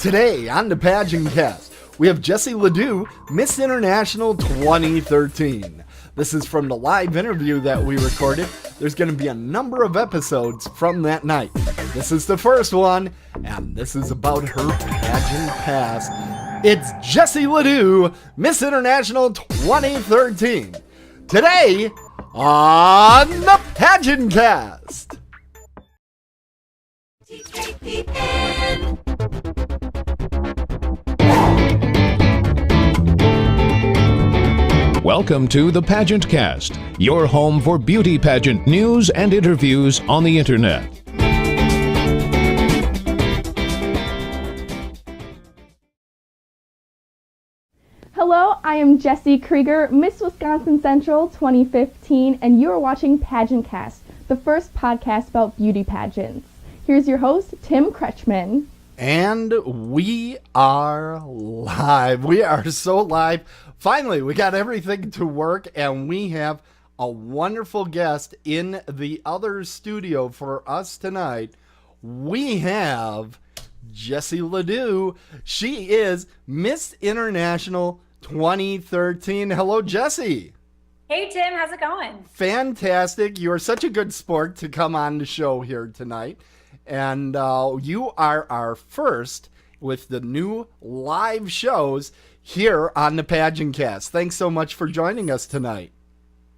Today on the PageantCast, we have Jessie Ladoue, Miss International 2013. This is from the live interview that we recorded. There's going to be a number of episodes from that night. This is the first one, and this is about her pageant past. It's Jessie Ladoue, Miss International 2013. Today on the PageantCast. Welcome to the PageantCast, your home for beauty pageant news and interviews on the internet. Hello, I am Jessie Krieger, Miss Wisconsin Central 2015, and you are watching PageantCast, the first podcast about beauty pageants. Here's your host, Tim Kretschmann. And we are live. We are so live. Finally, we got everything to work, and we have a wonderful guest in the other studio for us tonight. We have Jessie Ladoue. She is Miss International 2013. Hello, Jessie. Hey, Tim. How's it going? Fantastic. You are such a good sport to come on the show here tonight. And you are our first with the new live shows here on the PageantCast. Thanks so much for joining us tonight.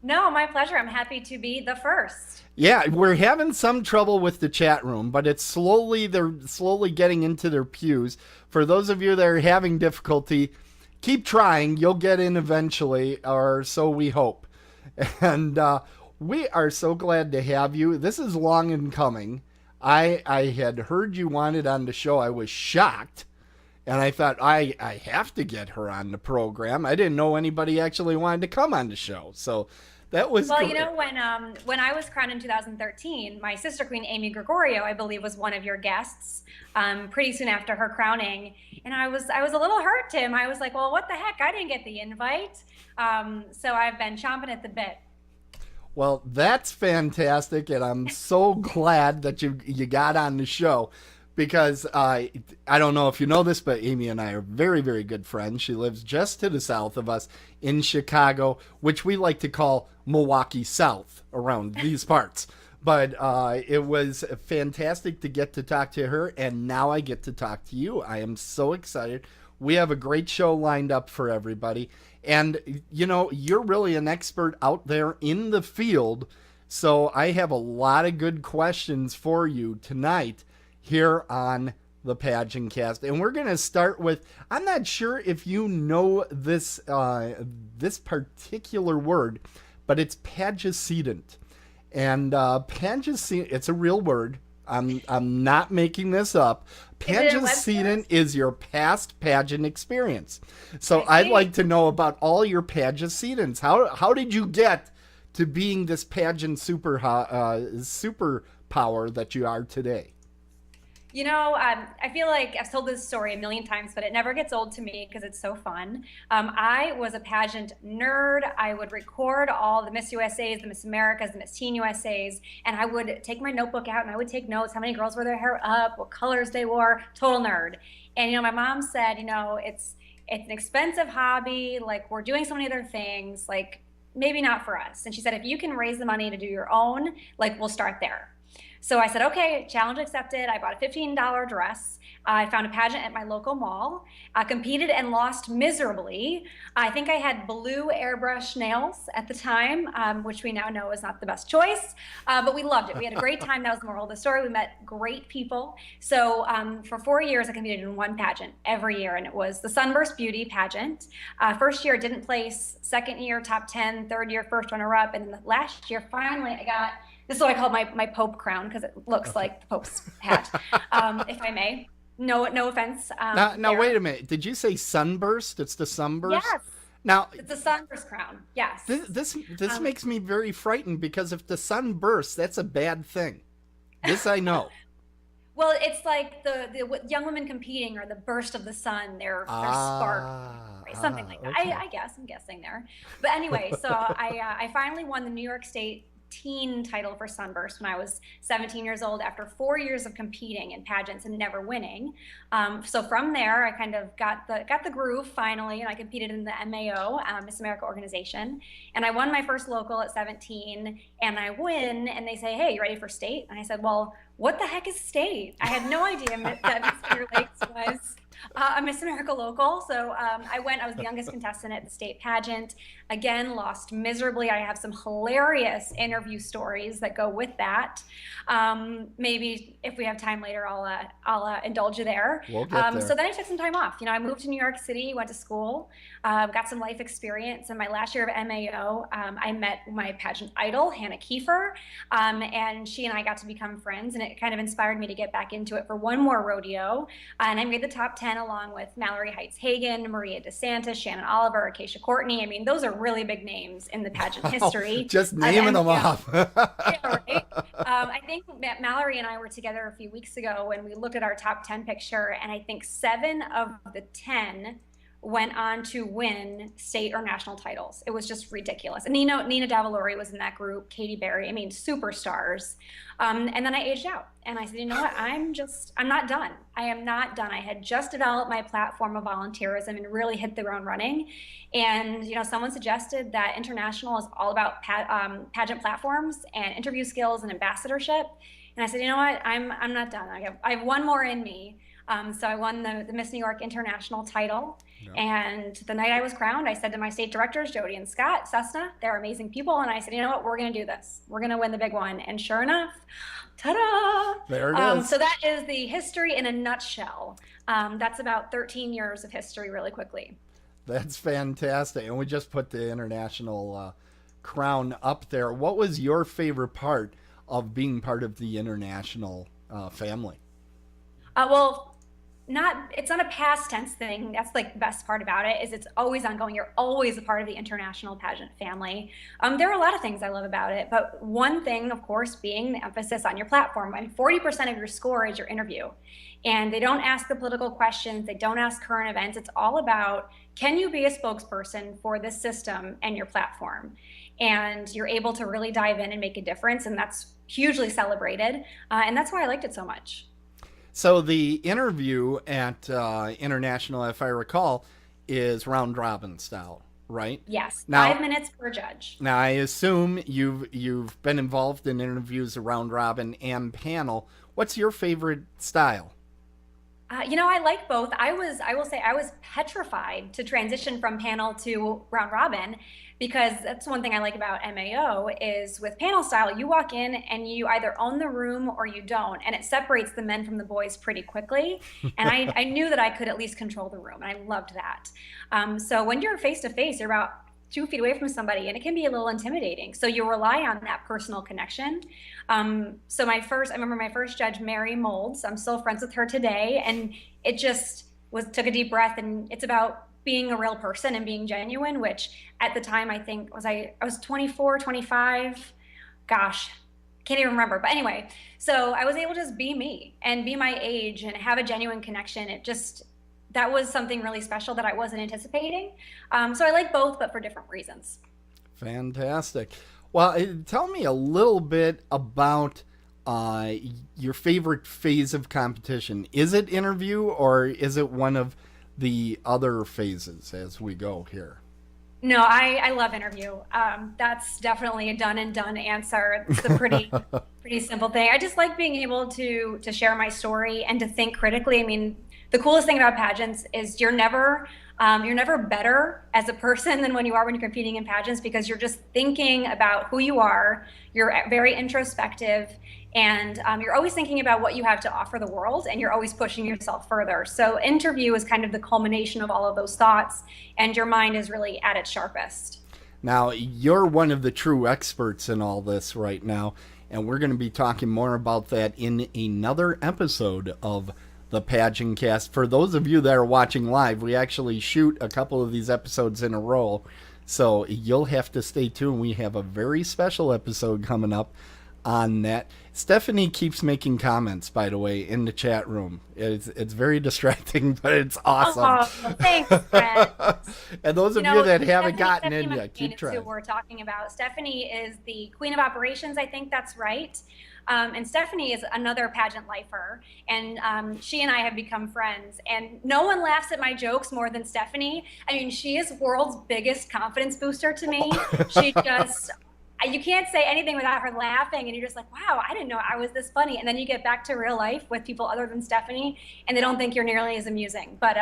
No, my pleasure. I'm happy to be the first. Yeah, we're having some trouble with the chat room, but they're slowly getting into their pews. For those of you that are having difficulty, keep trying. You'll get in eventually, or so we hope. And we are so glad to have you. This is long in coming. I had heard you wanted on the show. I was shocked, and I thought I have to get her on the program. I didn't know anybody actually wanted to come on the show, so that was well. Great. You know, when I was crowned in 2013, my sister queen Amy Gregorio, I believe, was one of your guests. Pretty soon after her crowning, and I was a little hurt, Tim. I was like, well, what the heck? I didn't get the invite. So I've been chomping at the bit. Well, that's fantastic, and I'm so glad that you got on the show, because I don't know if you know this, but Amy and I are very, very good friends. She lives just to the south of us in Chicago, which we like to call Milwaukee South around these parts. But it was fantastic to get to talk to her, and now I get to talk to you. I am so excited. We have a great show lined up for everybody. And, you know, you're really an expert out there in the field, so I have a lot of good questions for you tonight here on the PageantCast. And we're going to start with, I'm not sure if you know this this particular word, but it's pageant. And pageant, it's a real word. I'm not making this up. Pageant is your past pageant experience. So I'd like to know about all your pageant. How did you get to being this pageant superpower that you are today? You know, I feel like I've told this story a million times, but it never gets old to me because it's so fun. I was a pageant nerd. I would record all the Miss USAs, the Miss Americas, the Miss Teen USAs, and I would take my notebook out and I would take notes, how many girls wore their hair up, what colors they wore, total nerd. And, you know, my mom said, you know, it's an expensive hobby, like we're doing so many other things, like maybe not for us. And she said, if you can raise the money to do your own, like we'll start there. So I said, okay, challenge accepted. I bought a $15 dress. I found a pageant at my local mall. I competed and lost miserably. I think I had blue airbrush nails at the time, which we now know is not the best choice, but we loved it. We had a great time. That was the moral of the story. We met great people. So for 4 years, I competed in one pageant every year, and it was the Sunburst Beauty pageant. First year, didn't place. Second year, top 10. Third year, first runner-up. And then the last year, finally, I got, this is what I call my Pope crown, because it looks like the Pope's hat, if I may. No offense. Now wait a minute. Did you say sunburst? It's the sunburst? Yes. Now it's the sunburst crown. Yes. This makes me very frightened, because if the sun bursts, that's a bad thing. This I know. Well, it's like the young women competing, or the burst of the sun, their spark, right? Something like that. Okay. I'm guessing there. But anyway, so I finally won the New York State teen title for Sunburst when I was 17 years old after 4 years of competing in pageants and never winning. So from there, I kind of got the groove finally, and I competed in the MAO, Miss America organization. And I won my first local at 17, and I win, and they say, hey, you ready for state? And I said, well, what the heck is state? I had no idea that Miss Clear Lakes was a Miss America local. So I was the youngest contestant at the state pageant. Again, lost miserably. I have some hilarious interview stories that go with that. Maybe if we have time later, I'll indulge you there. We'll get there. So then I took some time off. I moved to New York City, went to school, got some life experience. In my last year of MAO, I met my pageant idol, Hannah Kiefer, and she and I got to become friends, and it kind of inspired me to get back into it for one more rodeo. And I made the top 10 along with Mallory Heights Hagan, Maria DeSantis, Shannon Oliver, Acacia Courtney. I mean, those are really big names in the pageant history. Just naming them off. Yeah, right. I think Mallory and I were together a few weeks ago when we looked at our top 10 picture, and I think 7 of the 10 went on to win state or national titles. It was just ridiculous. And Nina Davalori was in that group, Katie Berry, I mean, superstars. And then I aged out, and I said, you know what, I'm not done. I am not done. I had just developed my platform of volunteerism and really hit the ground running. And, someone suggested that international is all about pageant platforms and interview skills and ambassadorship. And I said, you know what, I'm not done. I have one more in me. So I won the Miss New York International title. Yeah. And the night I was crowned, I said to my state directors, Jody and Scott Cessna, they're amazing people. And I said, you know what, we're going to do this. We're going to win the big one. And sure enough, ta-da! There it is. So that is the history in a nutshell. That's about 13 years of history really quickly. That's fantastic. And we just put the international crown up there. What was your favorite part of being part of the international family? It's not a past tense thing. That's like the best part about it, is it's always ongoing. You're always a part of the international pageant family. There are a lot of things I love about it, but one thing, of course, being the emphasis on your platform. I mean, 40% of your score is your interview, and they don't ask the political questions. They don't ask current events. It's all about, can you be a spokesperson for this system and your platform? And you're able to really dive in and make a difference, and that's hugely celebrated. And that's why I liked it so much. So the interview at International, if I recall, is round robin style, right? Yes, now, 5 minutes per judge. Now I assume you've been involved in interviews around robin and panel. What's your favorite style? I like both. I will say I was petrified to transition from panel to round robin, because that's one thing I like about MAO is with panel style, you walk in and you either own the room or you don't, and it separates the men from the boys pretty quickly. And I knew that I could at least control the room, and I loved that. So when you're face to face, you're about 2 feet away from somebody, and it can be a little intimidating. So you rely on that personal connection. So I remember my first judge, Mary Molds. I'm still friends with her today, and it just took a deep breath, and it's about being a real person and being genuine, which at the time I think I was 24, 25, gosh, can't even remember. But anyway, so I was able to just be me and be my age and have a genuine connection. That was something really special that I wasn't anticipating. So I like both, but for different reasons. Fantastic. Well, tell me a little bit about your favorite phase of competition. Is it interview, or is it one of the other phases as we go here? No, I love interview. That's definitely a done and done answer. It's a pretty simple thing. I just like being able to share my story and to think critically. I mean, the coolest thing about pageants is you're never better as a person than when you're competing in pageants, because you're just thinking about who you are. You're very introspective, and you're always thinking about what you have to offer the world, and you're always pushing yourself further. So interview is kind of the culmination of all of those thoughts, and your mind is really at its sharpest. Now, you're one of the true experts in all this right now, and we're going to be talking more about that in another episode of the PageantCast. For those of you that are watching live, we actually shoot a couple of these episodes in a row, so you'll have to stay tuned. We have a very special episode coming up on that. Stephanie keeps making comments, by the way, in the chat room. It's very distracting, but it's awesome. Oh, thanks, friends. And those of you that haven't gotten in yet, keep trying. Who we're talking about. Stephanie is the queen of operations. I think that's right. And Stephanie is another pageant lifer, and she and I have become friends. And no one laughs at my jokes more than Stephanie. I mean, she is world's biggest confidence booster to me. She just, you can't say anything without her laughing, and you're just like, wow, I didn't know I was this funny. And then you get back to real life with people other than Stephanie, and they don't think you're nearly as amusing. But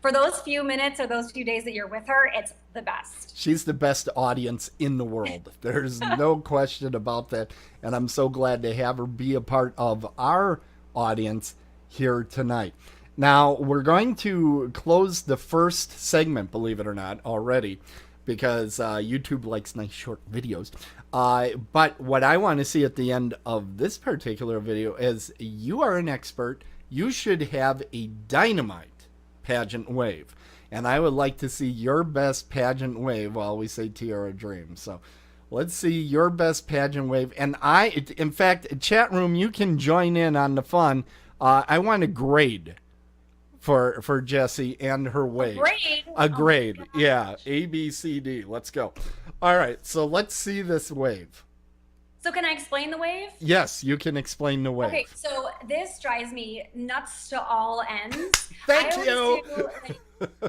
for those few minutes or those few days that you're with her, it's the best. She's the best audience in the world. There's no question about that. And I'm so glad to have her be a part of our audience here tonight. Now, we're going to close the first segment, believe it or not, already, because YouTube likes nice short videos. But what I want to see at the end of this particular video is you are an expert. You should have a dynamite pageant wave. And I would like to see your best pageant wave while we say Tiara Dreams. So let's see your best pageant wave. And in fact, chat room, you can join in on the fun. I want a grade for Jessie and her wave. A grade. Yeah. A, B, C, D. Let's go. All right. So let's see this wave. So can I explain the wave? Yes, you can explain the wave. Okay, so this drives me nuts to all ends. Thank you.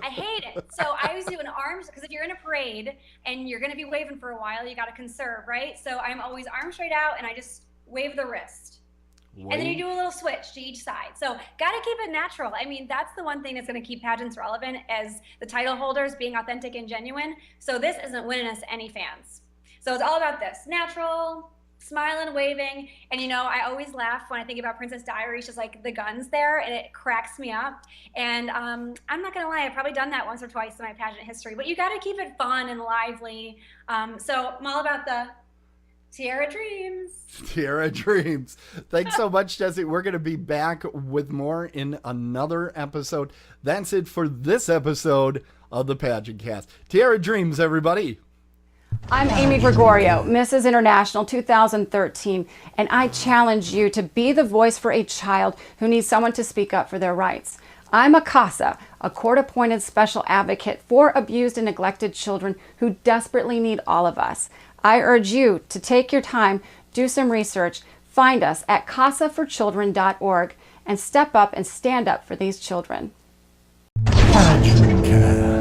I hate it. So I always do an arms, because if you're in a parade and you're going to be waving for a while, you got to conserve, right? So I'm always arms straight out, and I just wave the wrist. And then you do a little switch to each side. So got to keep it natural. I mean, that's the one thing that's going to keep pageants relevant, as the title holders being authentic and genuine. So this isn't winning us any fans. So it's all about this. Natural, smiling, waving. And you know, I always laugh when I think about Princess Diaries, just like the guns there, and it cracks me up. And I'm not gonna lie, I've probably done that once or twice in my pageant history, but you gotta keep it fun and lively. So I'm all about the Tiara Dreams. Tiara Dreams. Thanks so much, Jessie. We're going to be back with more in another episode. That's it for this episode of the PageantCast. Tiara Dreams, everybody. I'm Amy Gregorio, Mrs. International 2013, and I challenge you to be the voice for a child who needs someone to speak up for their rights. I'm a CASA, a court-appointed special advocate for abused and neglected children who desperately need all of us. I urge you to take your time, do some research, find us at casaforchildren.org, and step up and stand up for these children. PageantCast.